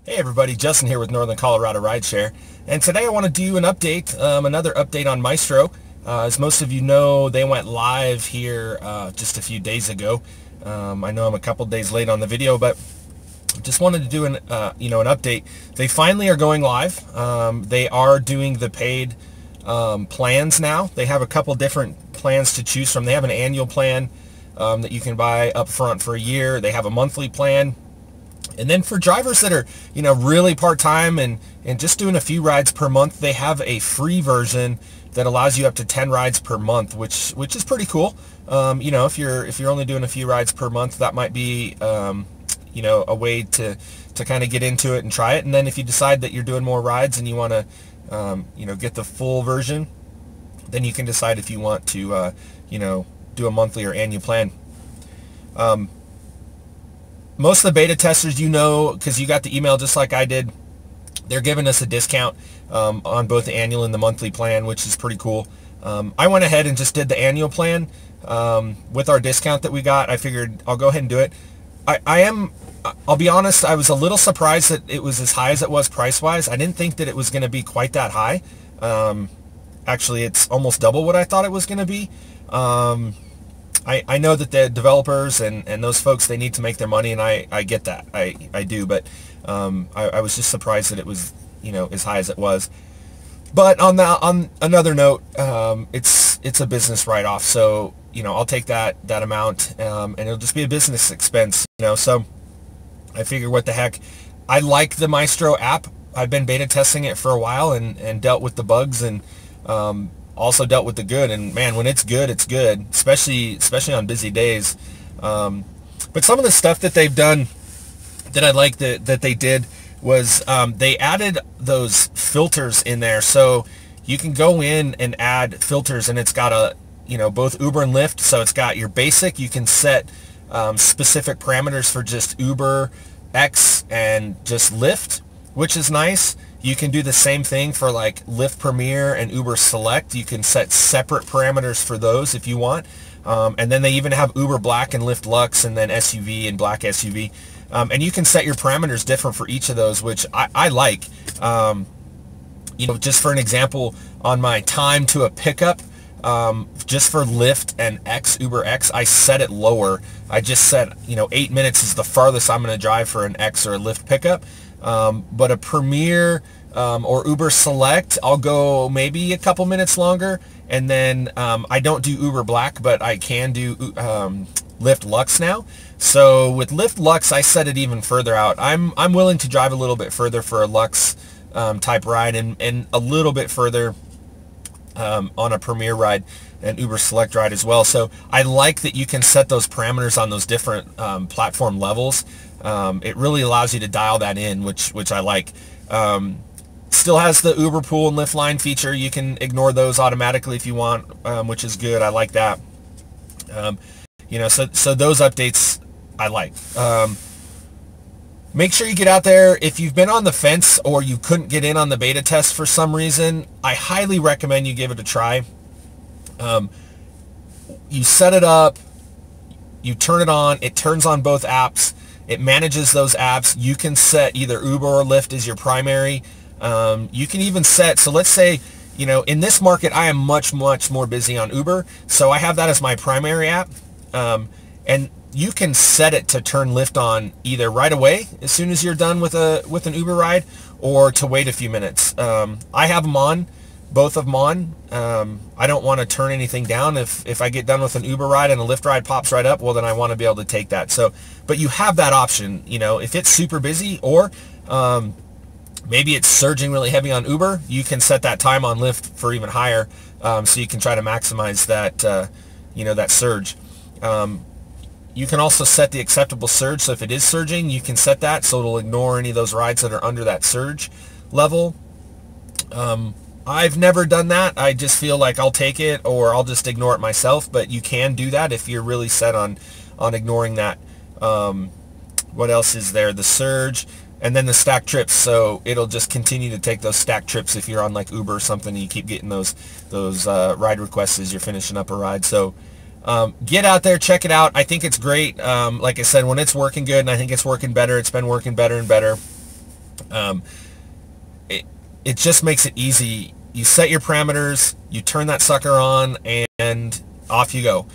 Hey everybody, Justin here with Northern Colorado Rideshare, and today I want to do an update, another update on Mystro. As most of you know, they went live here just a few days ago. I know I'm a couple days late on the video, but just wanted to do an update. They finally are going live. They are doing the paid plans now. They have a couple different plans to choose from. They have an annual plan that you can buy up front for a year. They have a monthly plan. And then for drivers that are, really part-time and just doing a few rides per month, they have a free version that allows you up to 10 rides per month, which is pretty cool. If you're only doing a few rides per month, that might be, a way to kind of get into it and try it. And then if you decide that you're doing more rides and you want to, get the full version, then you can decide if you want to, do a monthly or annual plan. Most of the beta testers, because you got the email just like I did, they're giving us a discount on both the annual and the monthly plan, which is pretty cool. I went ahead and just did the annual plan with our discount that we got. I figured I'll go ahead and do it. I'll be honest, I was a little surprised that it was as high as it was price-wise. I didn't think that it was going to be quite that high. Actually, it's almost double what I thought it was going to be. I know that the developers and those folks, they need to make their money, and I get that. I do, but I was just surprised that it was, as high as it was. But on another note, it's a business write-off, so, I'll take that amount, and it'll just be a business expense, so I figure what the heck. I like the Mystro app. I've been beta testing it for a while and dealt with the bugs and also dealt with the good, and man, when it's good, especially on busy days. But some of the stuff that they've done that I like that they did was they added those filters in there, so you can go in and add filters, and it's got both Uber and Lyft. So it's got your basic. You can set specific parameters for just Uber X and just Lyft, which is nice. You can do the same thing for like Lyft Premier and Uber Select. You can set separate parameters for those if you want. And then they even have Uber Black and Lyft Lux and then SUV and Black SUV. And you can set your parameters different for each of those, which I like. Just for an example, on my time to a pickup, just for Lyft and Uber X, I set it lower. I just set, 8 minutes is the farthest I'm going to drive for an X or a Lyft pickup. But a Premier or Uber Select, I'll go maybe a couple minutes longer. And then I don't do Uber Black, but I can do Lyft Lux now. So with Lyft Lux, I set it even further out. I'm willing to drive a little bit further for a Lux type ride and a little bit further on a Premier ride and Uber Select ride as well. So I like that you can set those parameters on those different platform levels. It really allows you to dial that in, which I like. Still has the Uber Pool and Lyft Line feature. You can ignore those automatically if you want, which is good. I like that. So those updates I like. Make sure you get out there. If you've been on the fence or you couldn't get in on the beta test for some reason, I highly recommend you give it a try. You set it up, you turn it on, it turns on both apps. It manages those apps. You can set either Uber or Lyft as your primary. You can even set, so let's say, in this market, I am much, much more busy on Uber. So I have that as my primary app. And you can set it to turn Lyft on either right away, as soon as you're done with an Uber ride, or to wait a few minutes. I have them on, both of them on. I don't want to turn anything down. If I get done with an Uber ride and a Lyft ride pops right up, well, then I want to be able to take that. So, but you have that option, if it's super busy, or maybe it's surging really heavy on Uber, you can set that time on Lyft for even higher, so you can try to maximize that, that surge. You can also set the acceptable surge, so if it is surging, you can set that so it'll ignore any of those rides that are under that surge level. I've never done that. I just feel like I'll take it or I'll just ignore it myself, but you can do that if you're really set on ignoring that. What else is there? The surge, and then the stacked trips, so it'll just continue to take those stacked trips if you're on like Uber or something and you keep getting those ride requests as you're finishing up a ride. So get out there, check it out. I think it's great. Like I said, when it's working good, and I think it's working better, it's been working better and better. It just makes it easy. You set your parameters, you turn that sucker on, and off you go.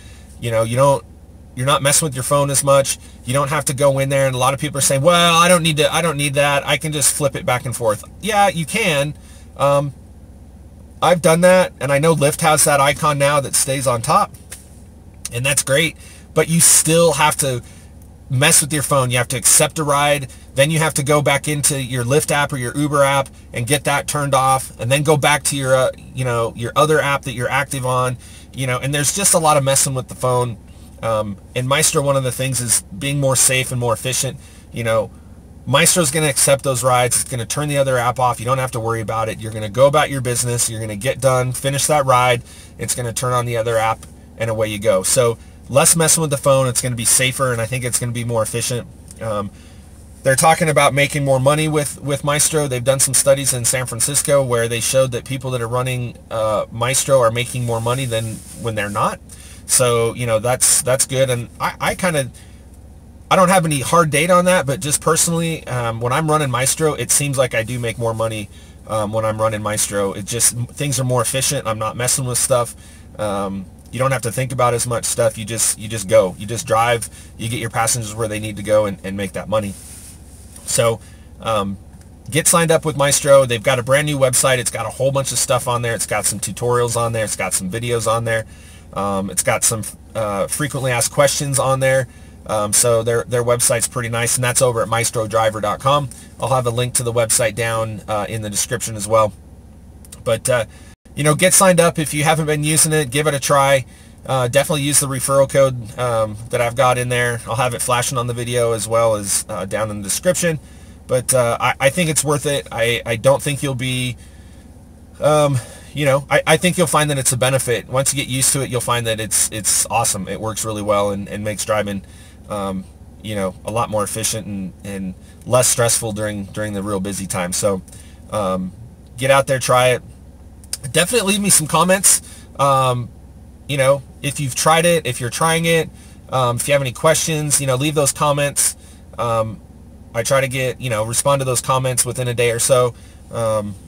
You're not messing with your phone as much. You don't have to go in there, and a lot of people are saying, well, I don't need that. I can just flip it back and forth. Yeah, you can. I've done that, and I know Lyft has that icon now that stays on top, and that's great, but you still have to mess with your phone. You have to accept a ride, then you have to go back into your Lyft app or your Uber app and get that turned off, and then go back to your your other app that you're active on, and there's just a lot of messing with the phone. In Mystro, one of the things is being more safe and more efficient. Mystro's going to accept those rides. It's going to turn the other app off. You don't have to worry about it. You're going to go about your business. You're going to get done, finish that ride. It's going to turn on the other app, and away you go. So less messing with the phone. It's going to be safer, and I think it's going to be more efficient. They're talking about making more money with Mystro. They've done some studies in San Francisco where they showed that people that are running Mystro are making more money than when they're not. So, that's good. And I don't have any hard data on that, but just personally, when I'm running Mystro, it seems like I do make more money when I'm running Mystro. It just, things are more efficient. I'm not messing with stuff. You don't have to think about as much stuff. You just go. You just drive. You get your passengers where they need to go and make that money. So get signed up with Mystro. They've got a brand new website. It's got a whole bunch of stuff on there. It's got some tutorials on there. It's got some videos on there. It's got some frequently asked questions on there. So their website's pretty nice, and that's over at MystroDriver.com. I'll have a link to the website down in the description as well. But get signed up if you haven't been using it. Give it a try. Definitely use the referral code that I've got in there. I'll have it flashing on the video as well as down in the description. But I think it's worth it. I don't think you'll be I think you'll find that it's a benefit. Once you get used to it, you'll find that it's awesome. It works really well and makes driving a lot more efficient and less stressful during the real busy time. So get out there, try it. Definitely leave me some comments. If you've tried it, if you're trying it, if you have any questions, leave those comments. I try to get, respond to those comments within a day or so.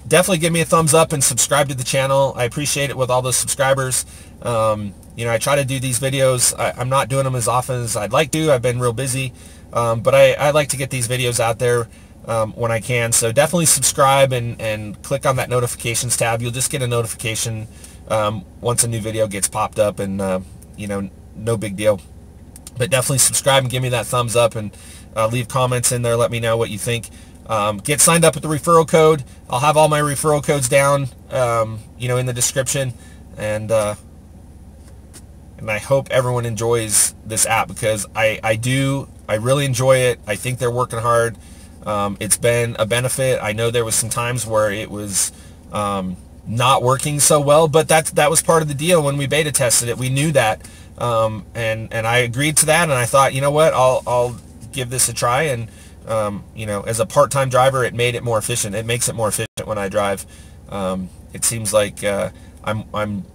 Definitely give me a thumbs up and subscribe to the channel. I appreciate it with all those subscribers. I try to do these videos. I'm not doing them as often as I'd like to. I've been real busy. But I like to get these videos out there when I can. So definitely subscribe and click on that notifications tab. You'll just get a notification once a new video gets popped up, and no big deal. But definitely subscribe and give me that thumbs up, and leave comments in there. Let me know what you think. Get signed up with the referral code. I'll have all my referral codes down, in the description, and I hope everyone enjoys this app, because I really enjoy it. I think they're working hard. It's been a benefit. I know there was some times where it was not working so well, but that was part of the deal when we beta tested it. We knew that, and I agreed to that, and I thought, you know what, I'll give this a try. And as a part-time driver, it made it more efficient. It makes it more efficient when I drive. It seems like I'm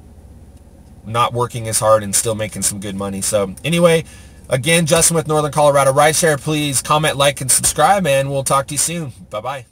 not working as hard and still making some good money. So anyway, again, Justin with Northern Colorado Rideshare. Please comment, like, and subscribe, and we'll talk to you soon. Bye-bye.